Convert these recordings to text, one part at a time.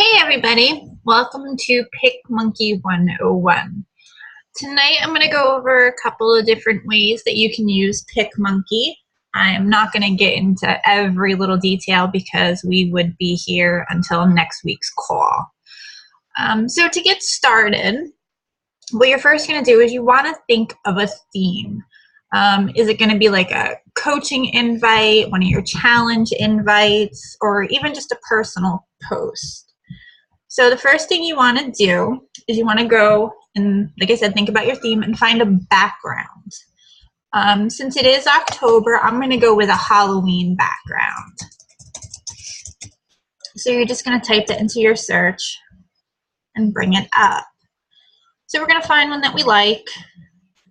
Hey everybody, welcome to PicMonkey 101. Tonight I'm going to go over a couple of different ways that you can use PicMonkey. I am not going to get into every little detail because we would be here until next week's call. So to get started, what you're first going to do is you want to think of a theme. Is it going to be like a coaching invite, one of your challenge invites, or even just a personal post? So the first thing you want to do is you want to go and, like I said, think about your theme and find a background. Since it is October, I'm going to go with a Halloween background. So you're just going to type it into your search and bring it up. So we're going to find one that we like.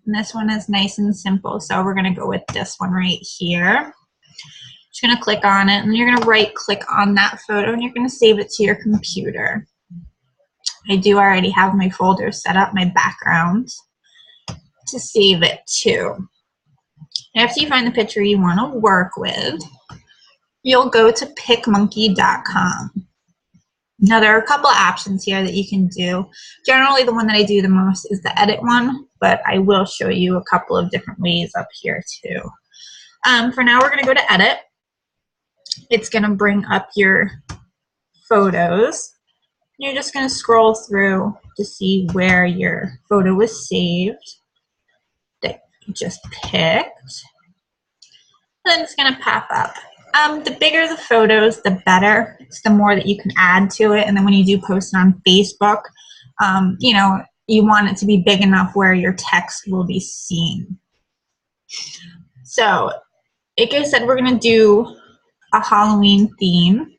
And this one is nice and simple, so we're going to go with this one right here. Just going to click on it, and you're going to right click on that photo, and you're going to save it to your computer. I do already have my folder set up, my background, to save it to. After you find the picture you want to work with, you'll go to PicMonkey.com. Now there are a couple of options here that you can do. Generally the one that I do the most is the edit one, but I will show you a couple of different ways up here too. For now we're going to go to edit. It's going to bring up your photos. You're just going to scroll through to see where your photo was saved that you just picked. And then it's going to pop up. The bigger the photos, the better. It's the more that you can add to it. And then when you do post it on Facebook, you want it to be big enough where your text will be seen. So, like I said, we're going to do a Halloween theme.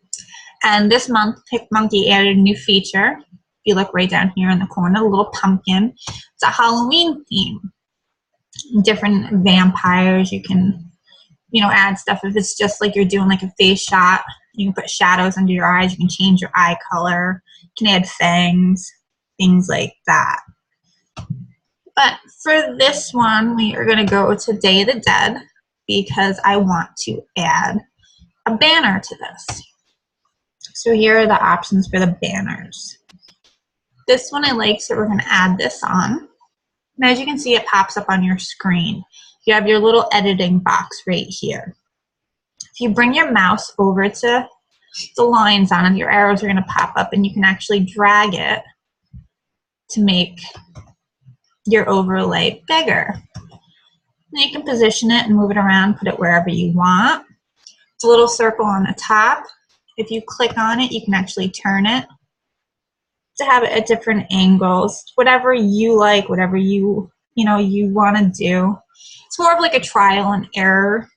And this month, PicMonkey added a new feature. If you look right down here in the corner, a little pumpkin. It's a Halloween theme. Different vampires. You can, add stuff. If it's just like you're doing like a face shot, you can put shadows under your eyes. You can change your eye color. You can add fangs, things like that. But for this one, we are going to go to Day of the Dead because I want to add a banner to this. So here are the options for the banners. This one I like, so we're going to add this on. And as you can see, it pops up on your screen. You have your little editing box right here. If you bring your mouse over to the lines on it, your arrows are going to pop up, and you can actually drag it to make your overlay bigger. Then you can position it and move it around, put it wherever you want. It's a little circle on the top. If you click on it, you can actually turn it to have it at different angles. Whatever you like, whatever you want to do. It's more of like a trial and error.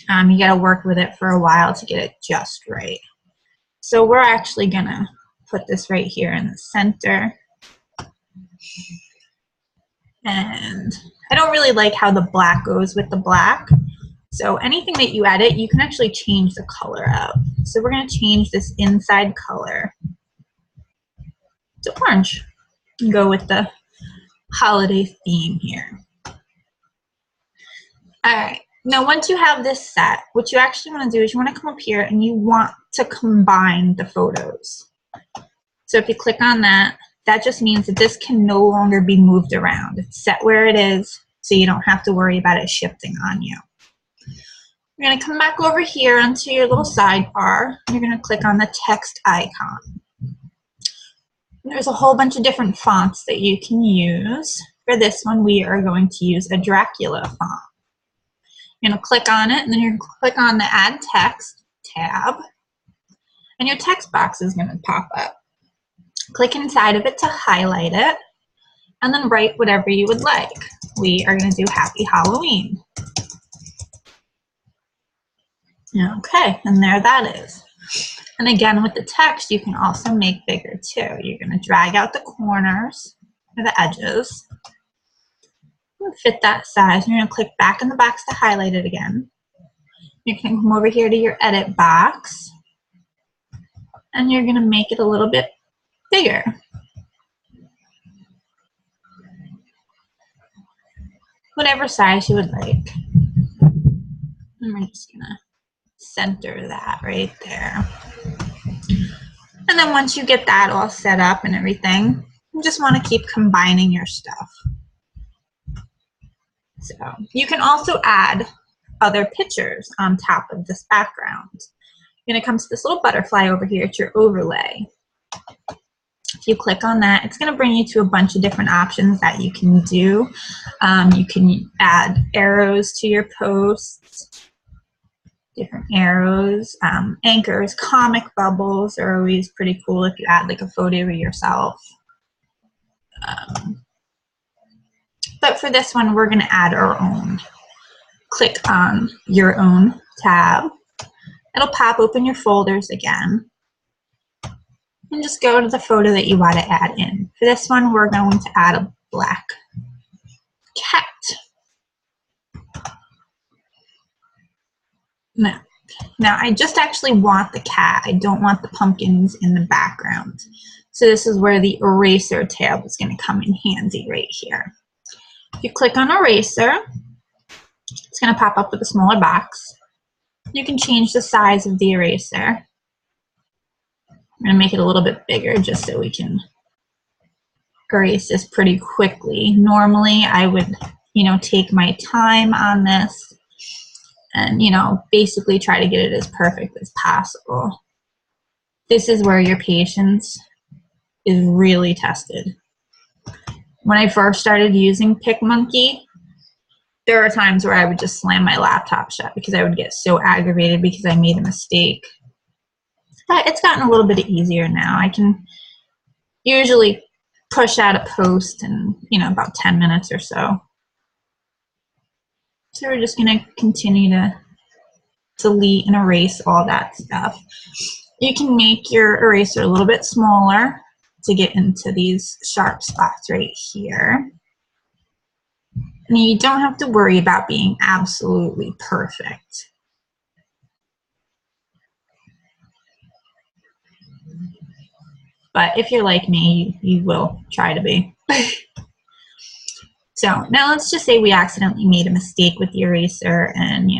You got to work with it for a while to get it just right. So we're actually going to put this right here in the center. And I don't really like how the black goes with the black. So anything that you edit, you can actually change the color of. So we're going to change this inside color to orange and go with the holiday theme here. All right. Now, once you have this set, what you actually want to do is you want to come up here and you want to combine the photos. So if you click on that, that just means that this can no longer be moved around. It's set where it is, so you don't have to worry about it shifting on you. You're going to come back over here onto your little sidebar. You're going to click on the text icon. There's a whole bunch of different fonts that you can use. For this one, we are going to use a Dracula font. You're going to click on it, and then you're going to click on the Add Text tab, and your text box is going to pop up. Click inside of it to highlight it, and then write whatever you would like. We are going to do Happy Halloween. Okay, and there that is. And again, with the text, you can also make bigger too. You're going to drag out the corners or the edges. Fit that size. You're going to click back in the box to highlight it again. You can come over here to your edit box, and you're going to make it a little bit bigger. Whatever size you would like. And we're just going to center that right there. And then once you get that all set up and everything, you just want to keep combining your stuff. So you can also add other pictures on top of this background. When it comes to this little butterfly over here, it's your overlay. If you click on that, it's going to bring you to a bunch of different options that you can do. You can add arrows to your posts, different arrows, anchors, comic bubbles are always pretty cool if you add like a photo of yourself. But for this one, we're going to add our own. Click on your own tab. It'll pop open your folders again. And just go to the photo that you want to add in. For this one, we're going to add a black cat. Now I just actually want the cat. I don't want the pumpkins in the background. So this is where the eraser tab is going to come in handy right here. If you click on eraser, it's going to pop up with a smaller box. You can change the size of the eraser. I'm going to make it a little bit bigger just so we can erase this pretty quickly. Normally I would, take my time on this and, basically try to get it as perfect as possible. This is where your patience is really tested. When I first started using PicMonkey, there are times where I would just slam my laptop shut because I would get so aggravated because I made a mistake. But it's gotten a little bit easier now. I can usually push out a post in, about 10 minutes or so. So we're just going to continue to delete and erase all that stuff. You can make your eraser a little bit smaller to get into these sharp spots right here. And you don't have to worry about being absolutely perfect. But if you're like me, you will try to be. So now let's just say we accidentally made a mistake with the eraser and,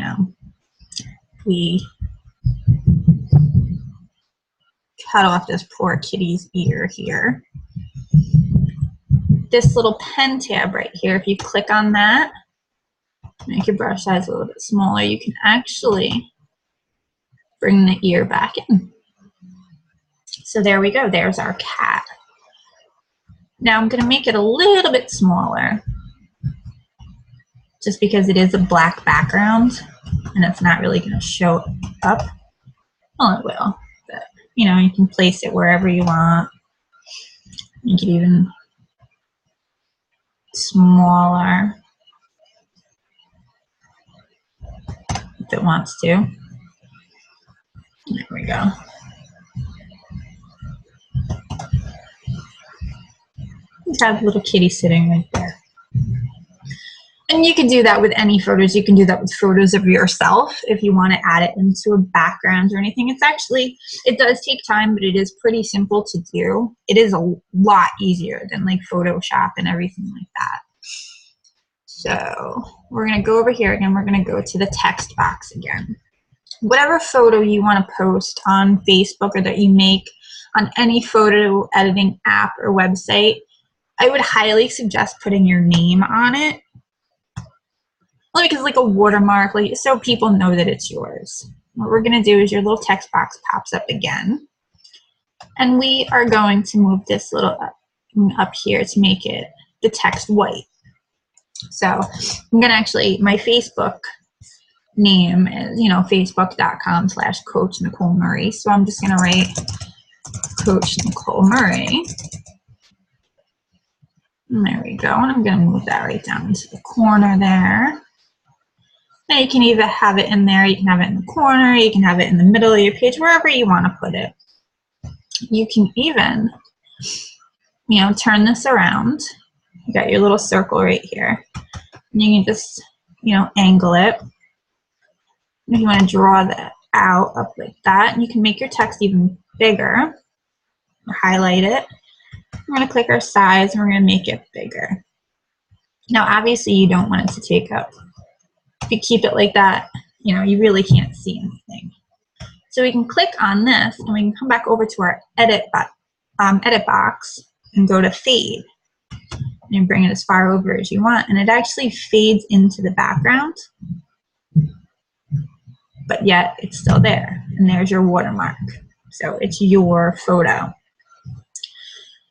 we cut off this poor kitty's ear here. This little pen tab right here, if you click on that, make your brush size a little bit smaller, you can actually bring the ear back in. So there we go, there's our cat. Now I'm going to make it a little bit smaller, just because it is a black background and it's not really going to show up. Well, it will, but you can place it wherever you want. Make it even smaller if it wants to. There we go. Just have a little kitty sitting right there. And you can do that with any photos. You can do that with photos of yourself if you want to add it into a background or anything. It does take time, but it is pretty simple to do. It is a lot easier than like Photoshop and everything like that. So we're going to go over here again. We're going to go to the text box again. Whatever photo you want to post on Facebook or that you make on any photo editing app or website, I would highly suggest putting your name on it. Only because like a watermark, so people know that it's yours. What we're going to do is your little text box pops up again. And we are going to move this little up here to make it the text white. So I'm going to actually, my Facebook name is, facebook.com/Coach Nicole Murray. So I'm just going to write Coach Nicole Murray. And there we go. And I'm going to move that right down into the corner there. Now you can either have it in there, you can have it in the corner, you can have it in the middle of your page, wherever you want to put it. You can even, turn this around. You got your little circle right here. And you can just, angle it. And if you want to draw that out up like that, and you can make your text even bigger. Or highlight it. We're going to click our size and we're going to make it bigger. Now obviously you don't want it to take up. If you keep it like that, you really can't see anything. So we can click on this and we can come back over to our edit box and go to fade. And bring it as far over as you want, and it actually fades into the background, but yet it's still there, and there's your watermark. So it's your photo.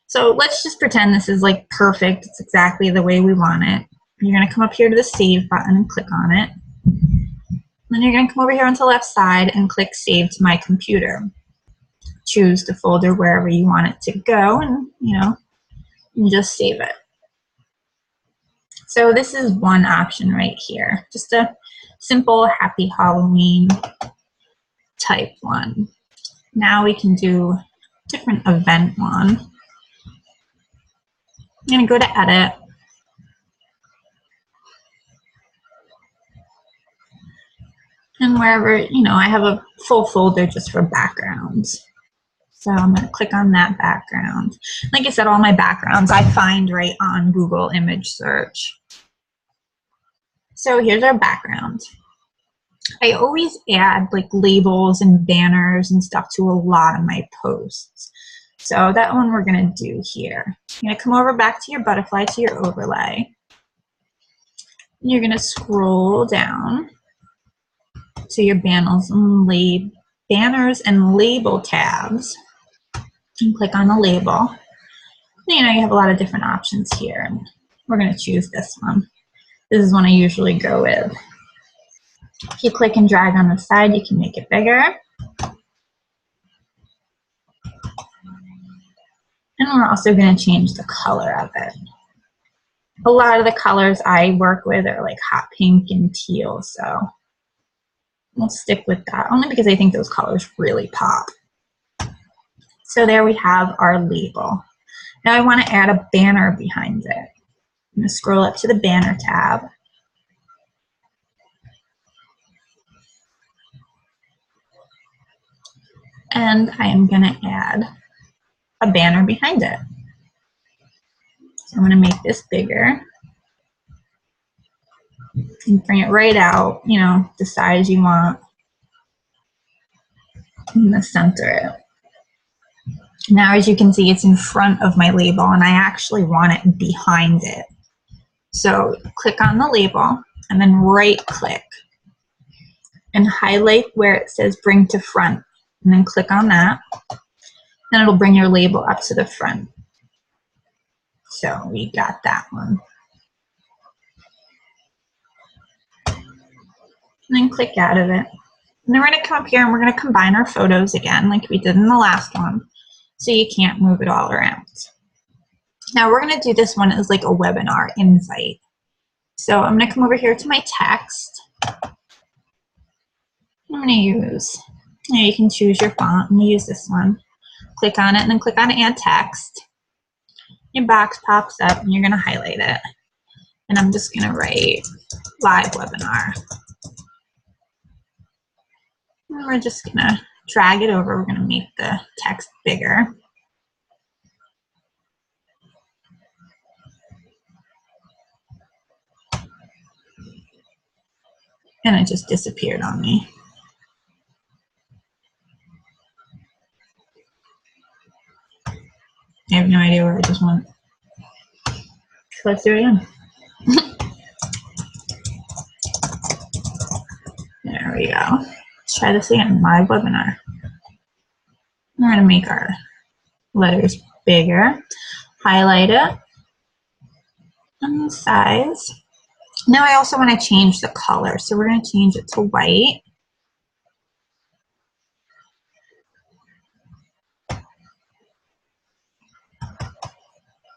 So let's just pretend this is like perfect. It's exactly the way we want it. You're going to come up here to the save button and click on it. Then you're going to come over here on the left side and click save to my computer. Choose the folder wherever you want it to go, and and just save it. So this is one option right here, just a simple Happy Halloween type one. Now we can do a different event one. I'm going to go to edit. And wherever, I have a full folder just for backgrounds. So I'm going to click on that background. Like I said, all my backgrounds I find right on Google image search. So here's our background. I always add like labels and banners and stuff to a lot of my posts. So that one we're going to do here. You're going to come over back to your butterfly, to your overlay. And you're going to scroll down to your banners and label tabs. And click on the label. You have a lot of different options here. And we're going to choose this one. This is one I usually go with. If you click and drag on the side, you can make it bigger. And we're also going to change the color of it. A lot of the colors I work with are like hot pink and teal, so we'll stick with that, only because I think those colors really pop. So there we have our label. Now I want to add a banner behind it. I'm going to scroll up to the banner tab. And I am going to add a banner behind it. So I'm going to make this bigger and bring it right out, the size you want. I'm going to center it. Now, as you can see, it's in front of my label, and I actually want it behind it. So click on the label and then right click and highlight where it says bring to front, and then click on that. Then it'll bring your label up to the front. So we got that one. And then click out of it. And then we're going to come up here and we're going to combine our photos again like we did in the last one, so you can't move it all around. Now we're going to do this one as like a webinar invite. So I'm going to come over here to my text. I'm going to use, you can choose your font. I'm going to use this one. Click on it and then click on add text. Your box pops up and you're going to highlight it. And I'm just going to write live webinar. And we're just going to drag it over. We're going to make the text bigger. And it just disappeared on me. I have no idea where it just went. So let's do it again. There we go. Let's try this again. Live webinar. We're going to make our letters bigger. Highlight it. And the size. Now I also want to change the color. So we're going to change it to white.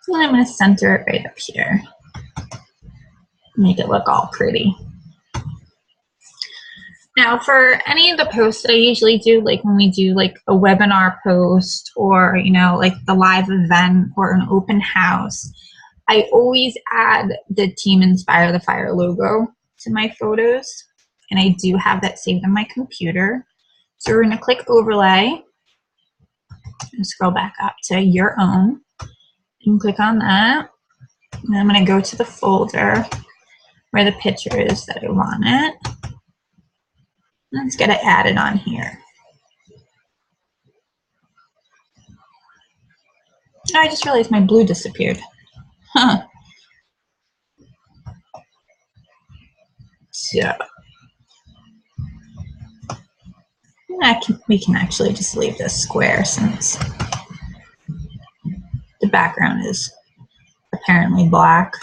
And I'm going to center it right up here. Make it look all pretty. Now for any of the posts that I usually do, like when we do like a webinar post or, like the live event or an open house, I always add the Team Inspire the Fire logo to my photos. And I do have that saved on my computer. So we're going to click overlay and scroll back up to your own and click on that. And I'm going to go to the folder where the picture is that I want it. Let's get it added on here. I just realized my blue disappeared. Huh. So we can actually just leave this square since the background is apparently black.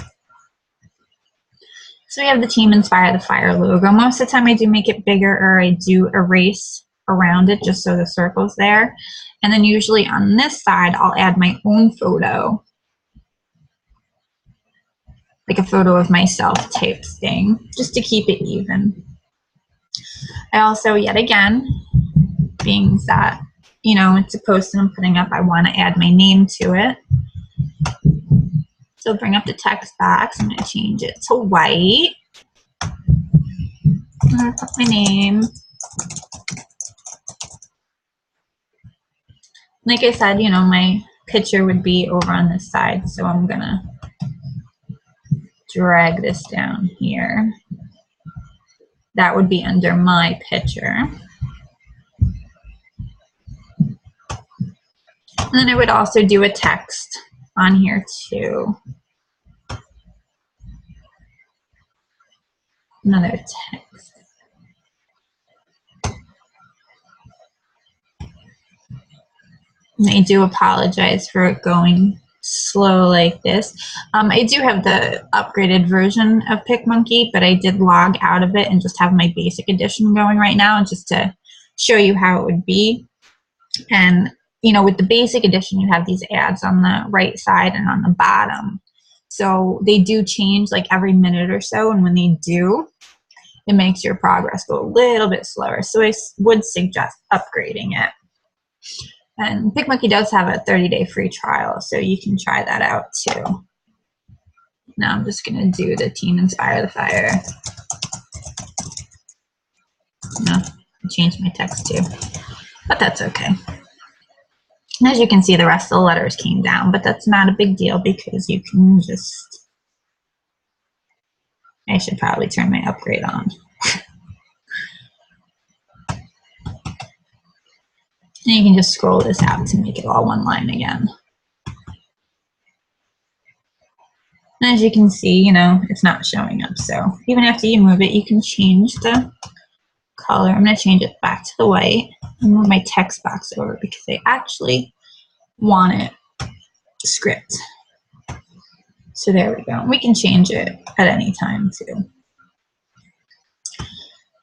So we have the Team Inspire the Fire logo. Most of the time I do make it bigger, or I do erase around it just so the circle's there. And then usually on this side, I'll add my own photo, like a photo of myself type thing, just to keep it even. I also, yet again, being that, you know, it's a post that I'm putting up, I want to add my name to it. So bring up the text box. I'm going to change it to white. I'm going to put my name. Like I said, you know, my picture would be over on this side, so I'm going to drag this down here. That would be under my picture. And then I would also do a text on here too. Another text. And I do apologize for it going slow like this. I do have the upgraded version of PicMonkey, but I did log out of it and just have my basic edition going right now, just to show you how it would be. And you know, with the basic edition, you have these ads on the right side and on the bottom. So they do change like every minute or so, and when they do, it makes your progress go a little bit slower. So I would suggest upgrading it. And PicMonkey does have a 30-day free trial, so you can try that out too. Now I'm just going to do the Team Inspire the Fire. No, I changed my text too, but that's okay. And as you can see, the rest of the letters came down, but that's not a big deal because you can just... I should probably turn my upgrade on. And you can just scroll this out to make it all one line again. And as you can see, you know, it's not showing up. So even after you move it, you can change the color. I'm going to change it back to the white and move my text box over because I actually want it script. So there we go. We can change it at any time too.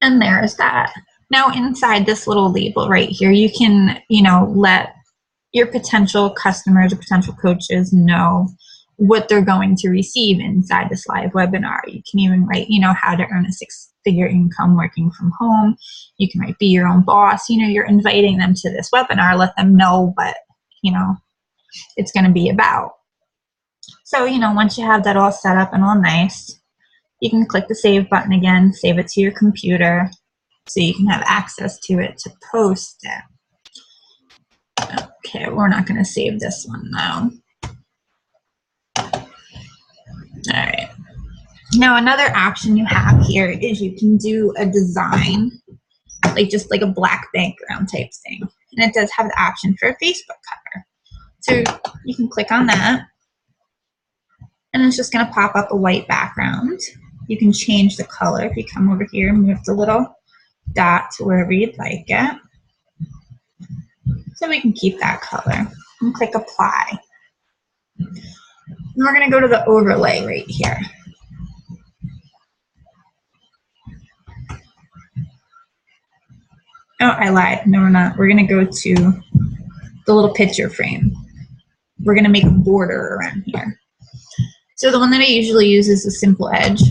And there's that. Now inside this little label right here, you can, you know, let your potential customers or potential coaches know what they're going to receive inside this live webinar. You can even write, you know, how to earn a six-figure income working from home. You can write, be your own boss. You know, you're inviting them to this webinar. Let them know what, you know, it's going to be about. So, you know, once you have that all set up and all nice, you can click the save button again, save it to your computer so you can have access to it to post it. Okay, we're not going to save this one though. All right. Now another option you have here is you can do a design, like just like a black background type thing. And it does have the option for a Facebook cover. So you can click on that and it's just going to pop up a white background. You can change the color if you come over here and move the little dot to wherever you'd like it. So we can keep that color and click apply. And we're going to go to the overlay right here. Oh, I lied. No, we're not. We're going to go to the little picture frame. We're going to make a border around here. So the one that I usually use is the simple edge.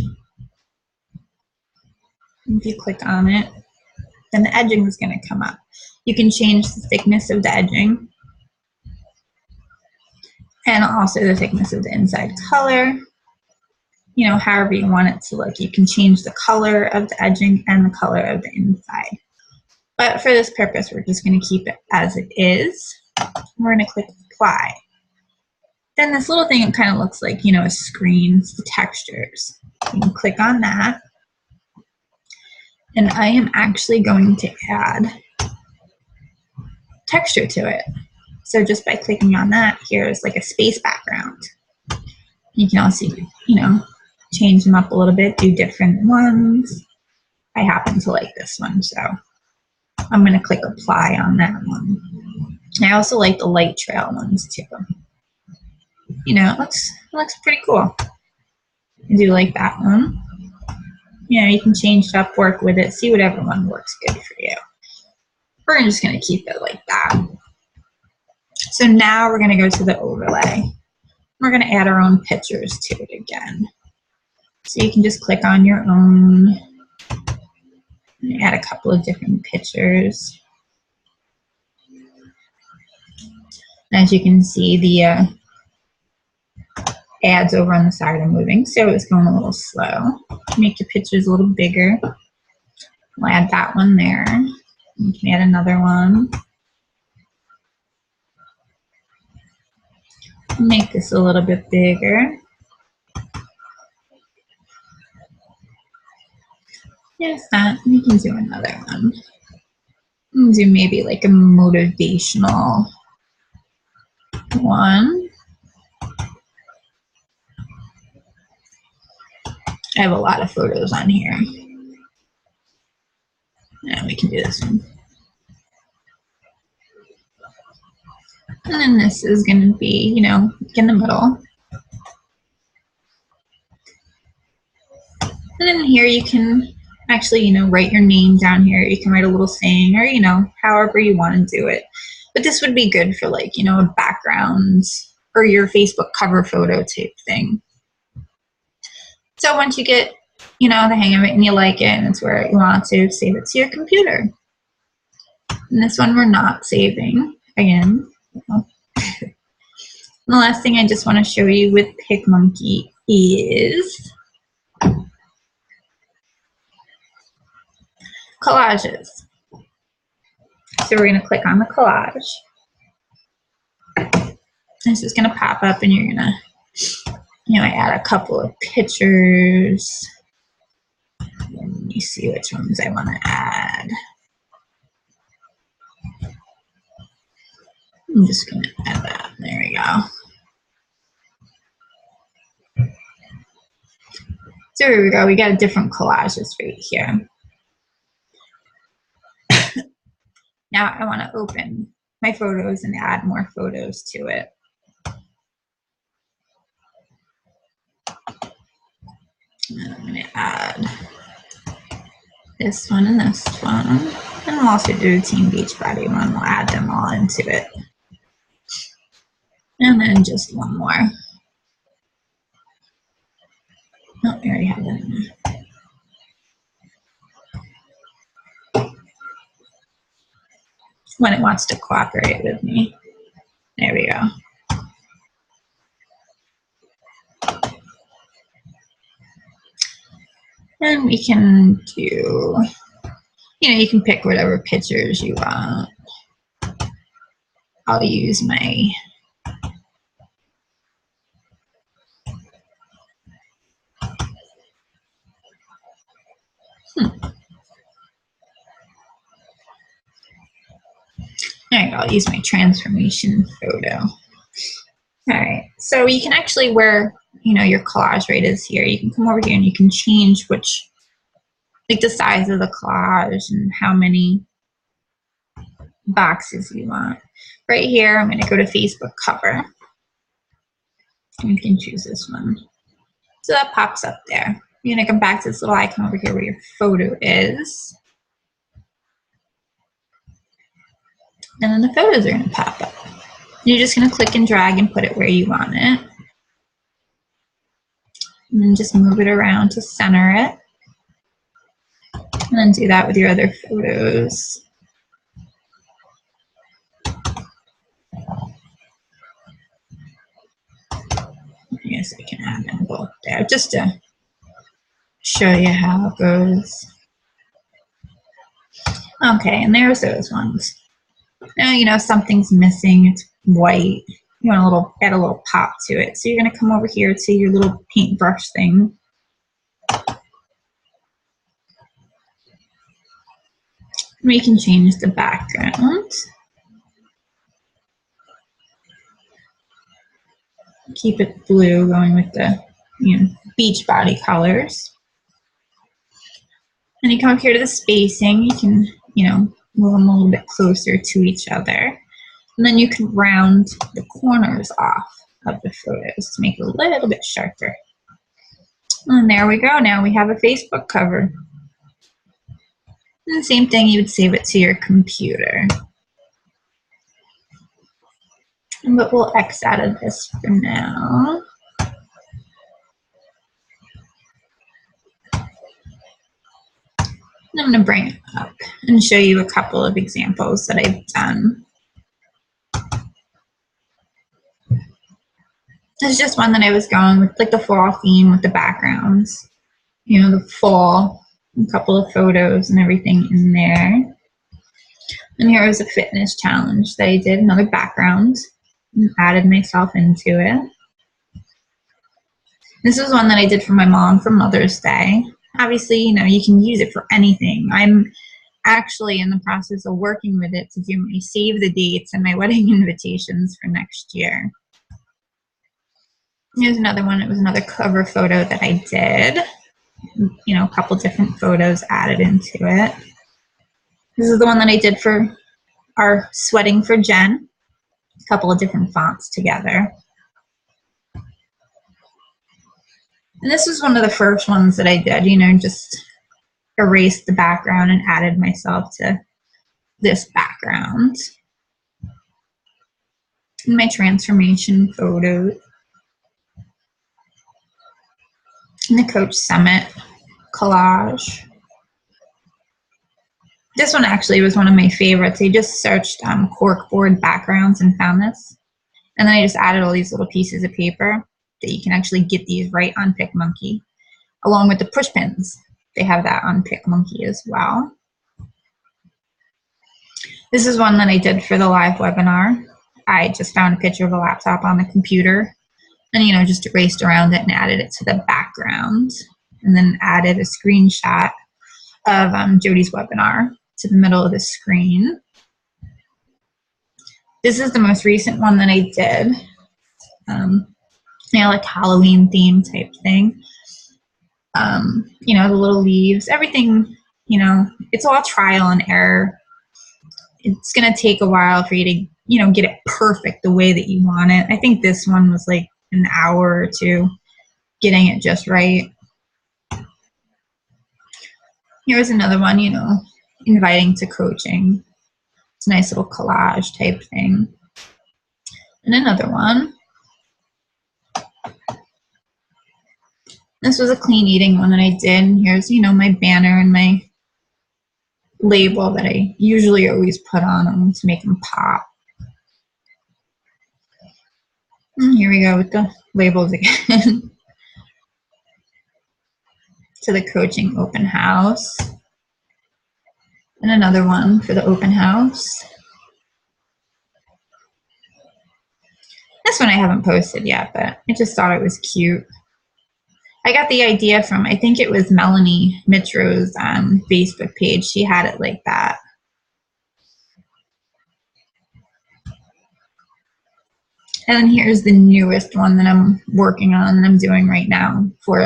If you click on it, then the edging is going to come up. You can change the thickness of the edging and also the thickness of the inside color. You know, however you want it to look. You can change the color of the edging and the color of the inside. But for this purpose, we're just going to keep it as it is. We're going to click apply. Then this little thing, it kind of looks like, you know, a screen, the textures. You can click on that. And I am actually going to add texture to it. So just by clicking on that, here's like a space background. You can also, change them up a little bit, do different ones. I happen to like this one, so I'm going to click apply on that one. I also like the light trail ones too. It looks pretty cool. I do like that one. You can change it up, work with it, see whatever one works good for you. We're just going to keep it like that. So now we're going to go to the overlay. We're going to add our own pictures to it again. So you can just click on your own and add a couple of different pictures. As you can see, the ads over on the side are moving, so it's going a little slow. Make your pictures a little bigger. We'll add that one there. You can add another one. Make this a little bit bigger. Yes, that. You can do another one. You can do maybe like a motivational one. I have a lot of photos on here. And we can do this one. And then this is going to be, in the middle. And then here you can actually, write your name down here. You can write a little saying or, however you want to do it. But this would be good for like, a background or your Facebook cover photo type thing. So once you get, the hang of it and you like it and it's where you want to, save it to your computer. And this one we're not saving again. The last thing I just want to show you with PicMonkey is collages. So we're going to click on the collage. This is going to pop up and you're going to, add a couple of pictures. Let me see which ones I want to add. I'm just going to add that. There we go. So here we go. We got different collages right here. Now I want to open my photos and add more photos to it. And I'm going to add this one and this one. And we'll also do a Team Beachbody one. We'll add them all into it. And then just one more. Oh, we already have that in there. When it wants to cooperate with me. There we go. And we can do, you can pick whatever pictures you want. I'll use my there you go. I'll use my transformation photo. All right, so you can actually where, your collage rate is here. You can come over here and you can change which, like the size of the collage and how many boxes you want. Right here, I'm going to go to Facebook cover. You can choose this one. So that pops up there. You're going to come back to this little icon over here where your photo is. And then the photos are going to pop up. You're just going to click and drag and put it where you want it. And then just move it around to center it. And then do that with your other photos. I guess I can add them both there just to show you how it goes. Okay, and there's those ones. Now, something's missing. It's white. You want add a little pop to it. So you're going to come over here to your little paintbrush thing. We can change the background. Keep it blue, going with the beach body colors. And you come up here to the spacing. You can move them a little bit closer to each other. And then you can round the corners off of the photos to make it a little bit sharper. And there we go. Now we have a Facebook cover. And the same thing, you would save it to your computer. But we'll X out of this for now. I'm going to bring it up and show you a couple of examples that I've done. There's just one that I was going with, like the fall theme with the backgrounds. The fall, a couple of photos and everything in there. And here was a fitness challenge that I did, another background, and added myself into it. This was one that I did for my mom for Mother's Day. Obviously, you can use it for anything. I'm actually in the process of working with it to do my save the dates and my wedding invitations for next year. Here's another one. It was another cover photo that I did. A couple different photos added into it. This is the one that I did for our Sweating for Jen. A couple of different fonts together. And this was one of the first ones that I did, just erased the background and added myself to this background. And my transformation photo. And the Coach Summit collage. This one actually was one of my favorites. I just searched corkboard backgrounds and found this. And then I just added all these little pieces of paper that you can actually get these right on PicMonkey, along with the push pins. They have that on PicMonkey as well. This is one that I did for the live webinar. I just found a picture of a laptop on the computer and, just erased around it and added it to the background, and then added a screenshot of Jody's webinar to the middle of the screen. This is the most recent one that I did. Like Halloween theme type thing. The little leaves, everything, it's all trial and error. It's going to take a while for you to, get it perfect the way that you want it. I think this one was like an hour or two getting it just right. Here's another one, inviting to coaching. It's a nice little collage type thing. And another one. This was a clean eating one that I did. And here's, my banner and my label that I usually always put on them to make them pop. And here we go with the labels again. To the coaching open house. And another one for the open house. This one I haven't posted yet, but I just thought it was cute. I got the idea from, I think it was Melanie Mitro's Facebook page. She had it like that. And then here's the newest one that I'm working on and I'm doing right now for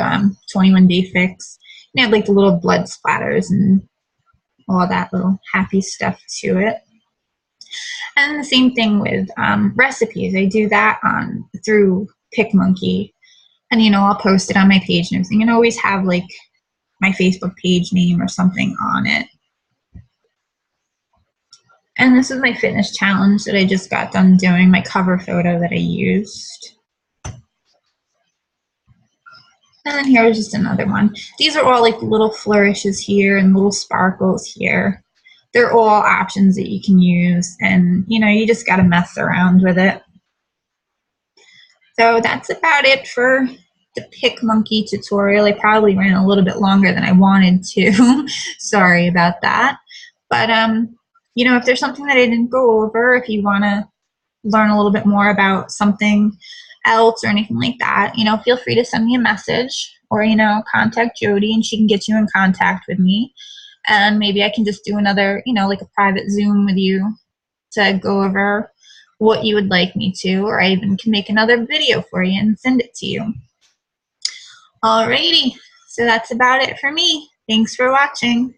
21 Day Fix. And I had like the little blood splatters and all that little happy stuff to it. And the same thing with recipes. I do that through PicMonkey. And, I'll post it on my page and everything, and always have like my Facebook page name or something on it. And this is my fitness challenge that I just got done doing, my cover photo that I used. And then here's just another one. These are all like little flourishes here and little sparkles here. They're all options that you can use, and you just got to mess around with it. So that's about it for the PicMonkey tutorial. I probably ran a little bit longer than I wanted to. Sorry about that. But if there's something that I didn't go over, if you want to learn a little bit more about something else or anything like that, feel free to send me a message or, contact Jody and she can get you in contact with me. And maybe I can just do another, like a private Zoom with you to go over what you would like me to, or I even can make another video for you and send it to you. Alrighty, so that's about it for me. Thanks for watching.